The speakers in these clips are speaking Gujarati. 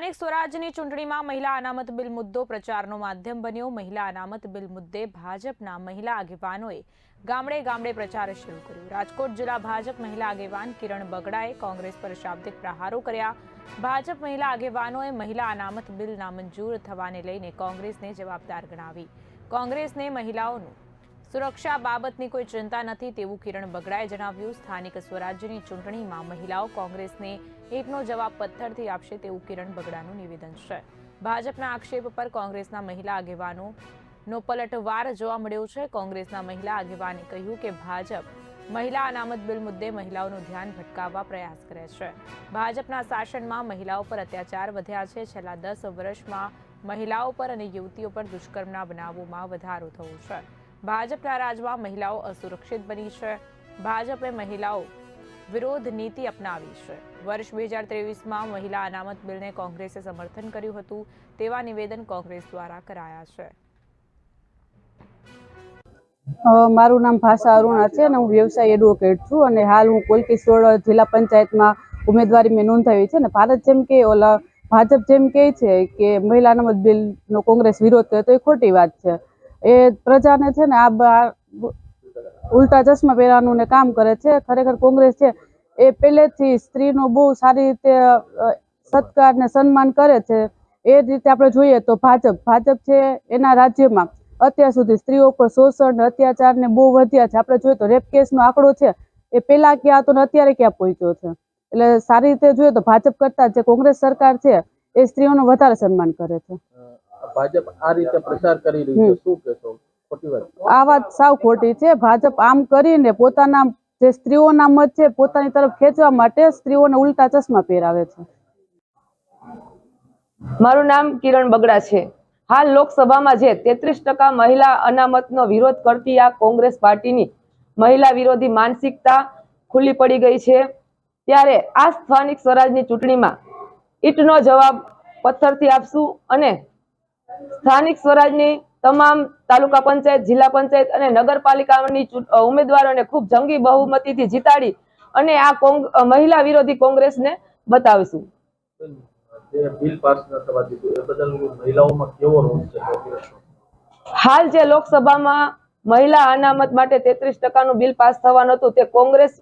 સ્થાનિક સ્વરાજ્યની ચૂંટણીમાં મહિલા અનામત બિલ મુદ્દો પ્રચારનો માધ્યમ બન્યો। મહિલા અનામત બિલ મુદ્દે ભાજપના મહિલા આગેવાનોએ ગામડે ગામડે પ્રચાર શરૂ કર્યો। રાજકોટ જિલ્લા ભાજપ મહિલા આગેવાન કિરણ બગડાએ કોંગ્રેસ પર શાબ્દિક પ્રહારો કર્યા। ભાજપ મહિલા આગેવાનોએ મહિલા અનામત બિલ નામંજૂર થવાને લઈને કોંગ્રેસને જવાબદાર ગણાવી। કોંગ્રેસને મહિલાઓનું સુરક્ષા બાબતની કોઈ ચિંતા નથી તેવું કિરણ બગડાએ જણાવ્યું। સ્થાનિક સ્વરાજ્યની ચૂંટણીમાં મહિલાઓ કોંગ્રેસને એકનો જવાબ પથ્થરથી આપશે તેવું કિરણ બગડાનું નિવેદન છે। ભાજપના આક્ષેપ પર કોંગ્રેસના મહિલા આગેવાનોનો પલટવાર જોવા મળ્યો છે। કોંગ્રેસના મહિલા આગેવાને કહ્યું કે ભાજપ મહિલા અનામત બિલ મુદ્દે મહિલાઓનું ધ્યાન ભટકાવવા પ્રયાસ કરે છે। ભાજપના શાસનમાં મહિલાઓ પર અત્યાચાર વધ્યા છે। છેલ્લા 10 વર્ષમાં મહિલાઓ પર અને યુવતીઓ પર દુષ્કર્મના બનાવોમાં વધારો થયો છે। ભાજપના રાજમાં મહિલાઓ અસુરક્ષિત બની છે। ભાજપે મહિલાઓ વિરોધ નીતિ અપનાવી છે। વર્ષ 2023માં મહિલા અનામત બિલને કોંગ્રેસે સમર્થન કર્યું હતું તેવા નિવેદન કોંગ્રેસ દ્વારા કરાયા છે। મારું નામ ભાષા અરુણા છે અને હું વ્યવસાય એડવોકેટ છું અને હાલ હું કોલકીસોડ જિલ્લા પંચાયતમાં ઉમેદવારી મેં નોંધાવી છે। ને ભાજપ જેમ કહે છે કે મહિલા અનામત બિલનો કોંગ્રેસ વિરોધ કરે તો એ ખોટી વાત છે। એ પ્રજાને છે ને આ ઉલટા ચશ્મા પહેરવાનું ને કામ કરે છે। ખરેખર કોંગ્રેસ છે એ પહેલેથી સ્ત્રીનો બહુ સારી રીતે સત્કાર ને સન્માન કરે છે। એ રીતે આપણે જોઈએ તો ભાજપ છે એના રાજ્યમાં અત્યાર સુધી સ્ત્રીઓ પર શોષણ ને અત્યાચાર ને બહુ વધ્યા છે। આપણે જોઈએ તો રેપ કેસનો આંકડો છે એ પહેલા ક્યાં હતો ને અત્યારે ક્યાં પહોંચ્યો છે। એટલે સારી રીતે જોઈએ તો ભાજપ કરતા જે કોંગ્રેસ સરકાર છે એ સ્ત્રીઓનું વધારે સન્માન કરે છે। ભાજપ આ રીતે પ્રચાર કરી રહ્યું છે, શું કહેશો? ખોટી વાત? આ વાત સાવ ખોટી છે। ભાજપ આમ કરીને પોતાના જે સ્ત્રીઓના મત છે પોતાની તરફ ખેંચવા માટે સ્ત્રીઓને ઉલટા ચશ્મા પહેરાવે છે। મારું નામ કિરણ બગડા છે। હાલ લોકસભામાં જે 33% મહિલા અનામતનો વિરોધ કરતી આ કોંગ્રેસ પાર્ટીની મહિલા વિરોધી માનસિકતા ખુલ્લી પડી ગઈ છે। ત્યારે આ સ્થાનિક સ્વરાજની ચૂંટણીમાં ઈંટનો જવાબ પથ્થરથી આપશું અને સ્થાનિક સ્વરાજની તમામ તાલુકા પંચાયત, જિલ્લા પંચાયત અને નગરપાલિકાની ઉમેદવારોને ખૂબ જંગી બહુમતીથી જીતાડી અને આ મહિલા વિરોધી કોંગ્રેસને બતાવીશું। બિલ પાસ ન થવા દીધું એ બદલ મહિલાઓમાં કેવો રોષ છે? હાલ જે લોકસભામાં મહિલા અનામત માટે 33%નું બિલ પાસ થવાનું હતું તે કોંગ્રેસ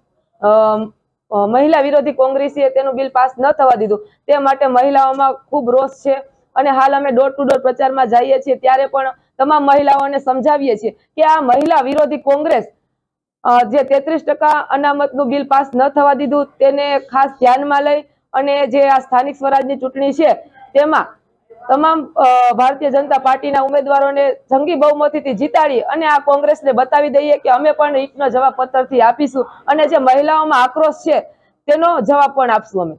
મહિલા વિરોધી કોંગ્રેસીએ તેનું બિલ પાસ ન થવા દીધું તે માટે મહિલાઓમાં ખૂબ રોષ છે। અને હાલ અમે ડોર ટુ ડોર પ્રચારમાં જઈએ છીએ ત્યારે પણ તમામ મહિલાઓને સમજાવીએ છીએ કે આ મહિલા વિરોધી કોંગ્રેસ જે 33% અનામતનું બિલ પાસ ન થવા દીધું તેને ખાસ ધ્યાનમાં લઈ અને જે આ સ્થાનિક સ્વરાજની ચૂંટણી છે તેમાં તમામ ભારતીય જનતા પાર્ટીના ઉમેદવારોને જંગી બહુમતીથી જીતાડી અને આ કોંગ્રેસને બતાવી દઈએ કે અમે પણ ઈંટનો જવાબ પથ્થરથી આપીશું અને જે મહિલાઓમાં આક્રોશ છે તેનો જવાબ પણ આપશું અમે।